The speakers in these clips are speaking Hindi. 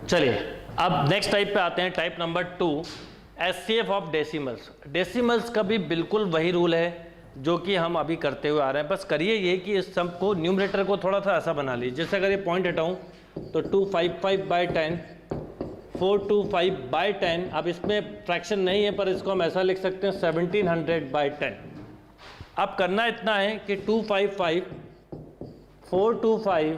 चलिए अब नेक्स्ट टाइप पे आते हैं, type number 2, HCF of decimals. Decimals का भी बिल्कुल वही रूल है जो कि हम अभी करते हुए आ रहे हैं, बस करिए ये कि इस सब को न्यूमरेटर को थोड़ा सा ऐसा बना लीजिए, जैसे अगर ये पॉइंट हटाऊँ तो 255/10, 425/10। अब इसमें फ्रैक्शन नहीं है पर इसको हम ऐसा लिख सकते हैं 1700/10। अब करना इतना है कि 255, 425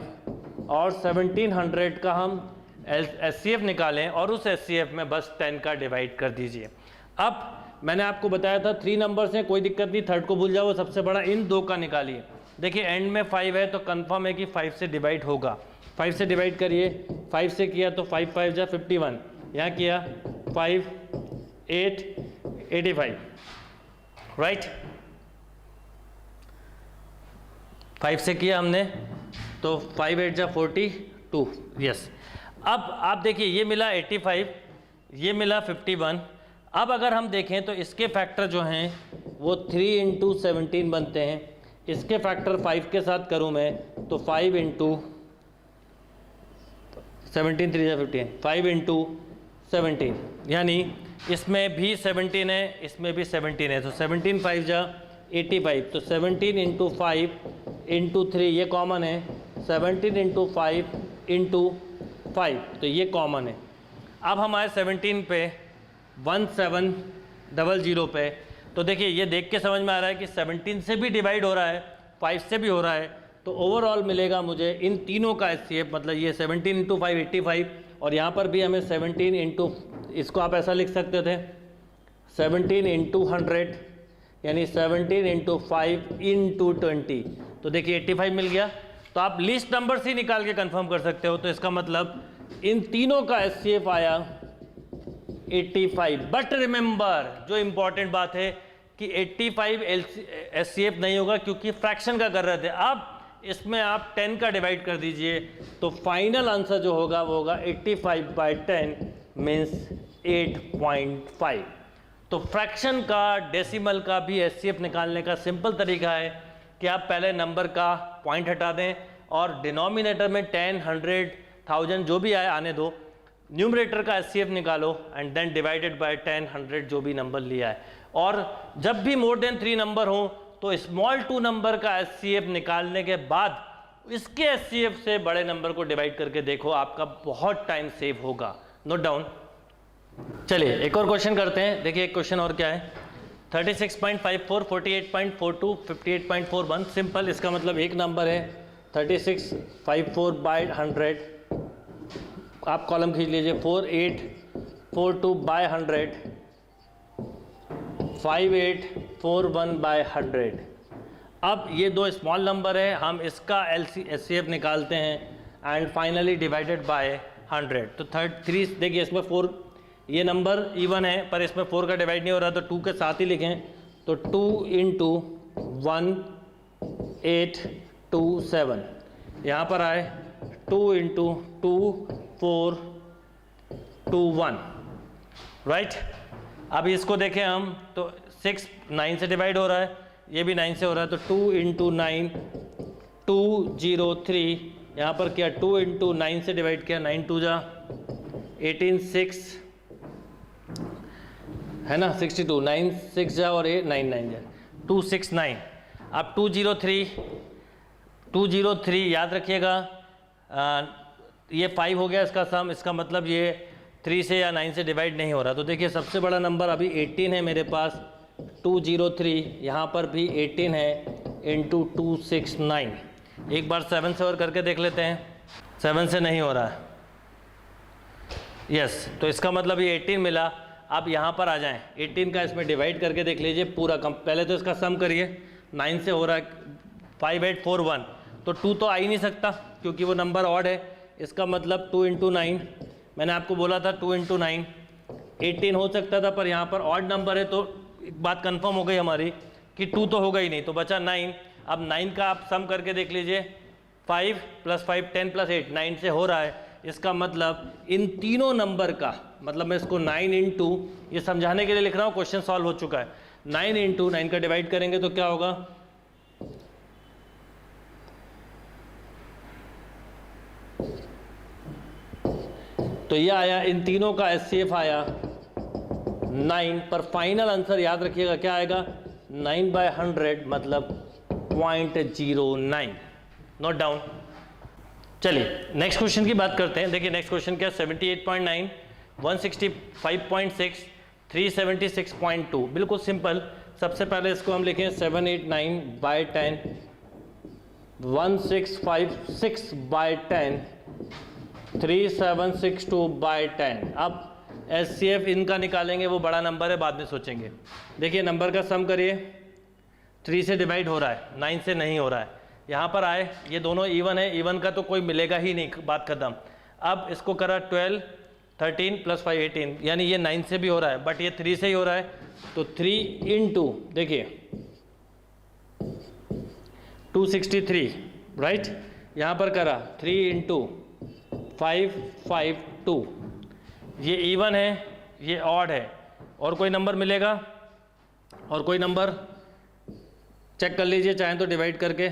और 1700 का हम एचसीएफ निकालें और उस एचसीएफ में बस 10 का डिवाइड कर दीजिए। अब मैंने आपको बताया था 3 नंबर्स हैं, कोई दिक्कत नहीं, थर्ड को भूल जाओ, वो सबसे बड़ा, इन 2 का निकालिए। देखिए एंड में 5 है तो कंफर्म है कि 5 से डिवाइड होगा, 5 से डिवाइड करिए, 5 से किया तो 5 5 जा 51, यहाँ किया 5 8 85, राइट। 5 से किया हमने तो 5 8 जा 42, यस। अब आप देखिए ये मिला 85, ये मिला 51। अब अगर हम देखें तो इसके फैक्टर जो हैं वो 3 × 17 बनते हैं, इसके फैक्टर 5 के साथ करूं मैं तो 5 × 17 3 15, 5 × 17, यानी इसमें भी 17 है, इसमें भी 17 है, तो 17 5 जा 85, तो 17 × 5 × 3 ये कॉमन है, 17 × 5 × 5 तो ये कॉमन है। अब हमारे 17 पे 1700 पे, तो देखिए ये देख के समझ में आ रहा है कि 17 से भी डिवाइड हो रहा है, 5 से भी हो रहा है, तो ओवरऑल मिलेगा मुझे इन तीनों का एचसीएफ, मतलब ये 17 × 5 85, और यहाँ पर भी हमें 17 × इसको आप ऐसा लिख सकते थे 17 × 100, यानी 17 × 5 × 20, तो देखिए 85 मिल गया। तो आप लीस्ट नंबर से निकाल के कंफर्म कर सकते हो, तो इसका मतलब इन तीनों का एचसीएफ आया 85। बट रिमेंबर, जो इंपॉर्टेंट बात है कि 85 एचसीएफ नहीं होगा क्योंकि फ्रैक्शन का कर रहे थे। अब इसमें आप 10 का डिवाइड कर दीजिए तो फाइनल आंसर जो होगा वो होगा 85/10 मीन्स 8.5। तो फ्रैक्शन का, डेसिमल का भी एचसीएफ निकालने का सिंपल तरीका है कि आप पहले नंबर का पॉइंट हटा दें और डिनोमिनेटर में 10 100 1000 जो भी आए आने दो, न्यूमरेटर का एचसीएफ निकालो एंड देन डिवाइडेड बाय 10 100 जो भी नंबर लिया है। और जब भी मोर देन 3 नंबर हो तो स्मॉल 2 नंबर का एचसीएफ निकालने के बाद इसके एचसीएफ से बड़े नंबर को डिवाइड करके देखो, आपका बहुत टाइम सेव होगा। Note down. चलिए एक और क्वेश्चन करते हैं। देखिए एक क्वेश्चन और क्या है, 36.54, 48.42, 58.41। सिंपल, इसका मतलब एक नंबर है 3654/100, आप कॉलम खींच लीजिए, 4842/100, 5841/100। अब ये 2 स्मॉल नंबर है, हम इसका एचसीएफ निकालते हैं एंड फाइनली डिवाइडेड बाय 100। तो 3 देखिए इसमें 4, ये नंबर इवन है पर इसमें 4 का डिवाइड नहीं हो रहा, तो 2 के साथ ही लिखें, तो 2 × 1827, यहाँ पर आए 2 × 2421, राइट। अब इसको देखें हम तो 6 9 से डिवाइड हो रहा है, ये भी 9 से हो रहा है, तो 2 × 9 203, यहाँ पर क्या 2 × 9 से डिवाइड किया, 9 2 जा 18 6 है ना, 62, 9 6 जा और 8 9 9 जा 269। अब 203 याद रखिएगा, ये 5 हो गया इसका सम, इसका मतलब ये 3 से या 9 से डिवाइड नहीं हो रहा। तो देखिए सबसे बड़ा नंबर अभी 18 है मेरे पास, 203, यहाँ पर भी 18 है इंटू 269। एक बार 7 से और करके देख लेते हैं, 7 से नहीं हो रहा है, यस, तो इसका मतलब ये 18 मिला। अब यहाँ पर आ जाएं, 18 का इसमें डिवाइड करके देख लीजिए पूरा कम, पहले तो इसका सम करिए, 9 से हो रहा है 5841, तो 2 तो आ ही नहीं सकता क्योंकि वो नंबर ऑड है, इसका मतलब 2 × 9, मैंने आपको बोला था 2 × 9 18 हो सकता था, पर यहाँ पर ऑड नंबर है, तो एक बात कंफर्म हो गई हमारी कि 2 तो होगा ही नहीं, तो बचा 9। अब 9 का आप सम करके देख लीजिए, 5 + 5 10 + 8 9 से हो रहा है, इसका मतलब इन तीनों नंबर का, मतलब मैं इसको 9 × ये समझाने के लिए लिख रहा हूँ, क्वेश्चन सॉल्व हो चुका है, 9 × 9 का डिवाइड करेंगे तो क्या होगा, तो ये आया, इन तीनों का HCF आया 9, पर फाइनल आंसर याद रखिएगा क्या आएगा, 9/100 मतलब 0.09। Note down. चलिए नेक्स्ट क्वेश्चन की बात करते हैं। देखिए नेक्स्ट क्वेश्चन क्या है, 78.9, 165.6, 376.2। बिल्कुल सिंपल। सबसे पहले इसको हम लिखें 789/10, 1656/10, 3762/10। अब HCF इनका निकालेंगे, वो बड़ा नंबर है, बाद में सोचेंगे। देखिए नंबर का सम करिए, 3 से डिवाइड हो रहा है, 9 से नहीं हो रहा है। यहाँ पर आए, ये दोनों इवन है, इवन का तो कोई मिलेगा ही नहीं, बात खत्म। अब इसको करा 12, 13 + 5 18, यानी ये 9 से भी हो रहा है, बट ये 3 से ही हो रहा है। तो 3 इंटू, देखिए 263, राइट। यहाँ पर करा 3 इंटू 552, ये इवन है, ये ऑड है। और कोई नंबर मिलेगा, और कोई नंबर चेक कर लीजिए चाहें तो डिवाइड करके।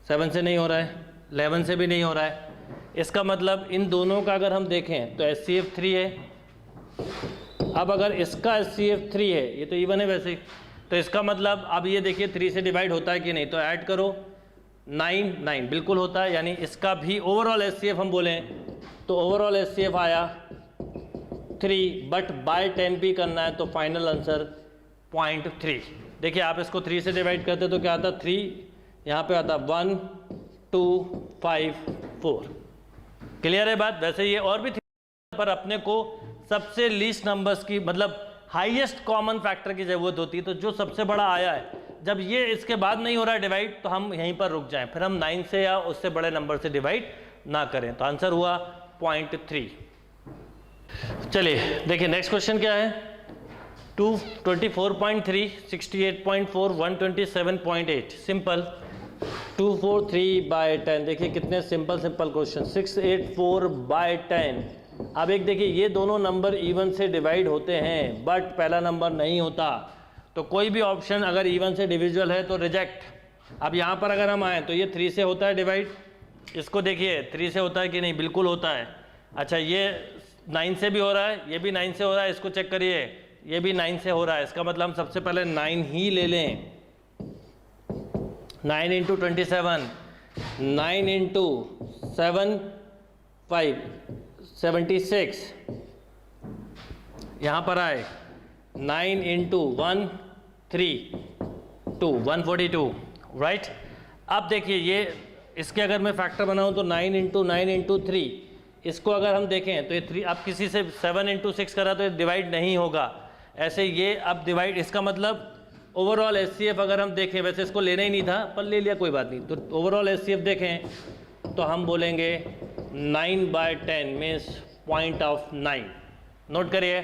7 से नहीं हो रहा है, 11 से भी नहीं हो रहा है। इसका मतलब इन दोनों का अगर हम देखें तो HCF 3 है। अब अगर इसका HCF 3 है, ये तो इवन है वैसे ही, तो इसका मतलब अब ये देखिए 3 से डिवाइड होता है कि नहीं, तो ऐड करो 9, 9 बिल्कुल होता है, यानी इसका भी ओवरऑल HCF हम बोलें तो ओवरऑल HCF आया 3, बट बाय 10 भी करना है तो फाइनल आंसर 0.3। देखिए आप इसको 3 से डिवाइड करते तो क्या आता, 3 यहाँ पे आता 1 2 5 4। क्लियर है बात। वैसे ये और भी पर अपने को सबसे लीस्ट नंबर्स की, मतलब हाईएस्ट कॉमन फैक्टर की ज़रूरत होती है। तो जो सबसे बड़ा आया है, जब ये इसके बाद नहीं हो रहा है डिवाइड, तो हम यहीं पर रुक जाएं, फिर हम 9 से या उससे बड़े नंबर से डिवाइड ना करें। तो आंसर हुआ 0.3। चलिए देखिए नेक्स्ट क्वेश्चन क्या है, 224.3, 68.4, 127.8। सिंपल। 243/10। देखिए कितने सिंपल क्वेश्चन। 684/10। अब एक देखिए, ये दोनों नंबर इवन से डिवाइड होते हैं, बट पहला नंबर नहीं होता। तो कोई भी ऑप्शन अगर इवन से डिविजिबल है तो रिजेक्ट। अब यहाँ पर अगर हम आए तो ये 3 से होता है डिवाइड, इसको देखिए 3 से होता है कि नहीं, बिल्कुल होता है। अच्छा ये 9 से भी हो रहा है, ये भी 9 से हो रहा है, इसको चेक करिए, ये भी 9 से हो रहा है। इसका मतलब हम सबसे पहले 9 ही ले लें। 9 × 27, 9 × 7 5 76। यहाँ पर आए 9 × 1 3 2 142, राइट। अब देखिए ये इसके अगर मैं फैक्टर बनाऊँ तो 9 × 9 × 3, इसको अगर हम देखें तो ये 3, अब किसी से 7 × 6 करा तो ये डिवाइड नहीं होगा। ऐसे ये अब डिवाइड, इसका मतलब ओवरऑल HCF अगर हम देखें, वैसे इसको लेना ही नहीं था पर ले लिया, कोई बात नहीं। तो ओवरऑल HCF देखें तो हम बोलेंगे 9/10 मीन्स 0.9। नोट करिए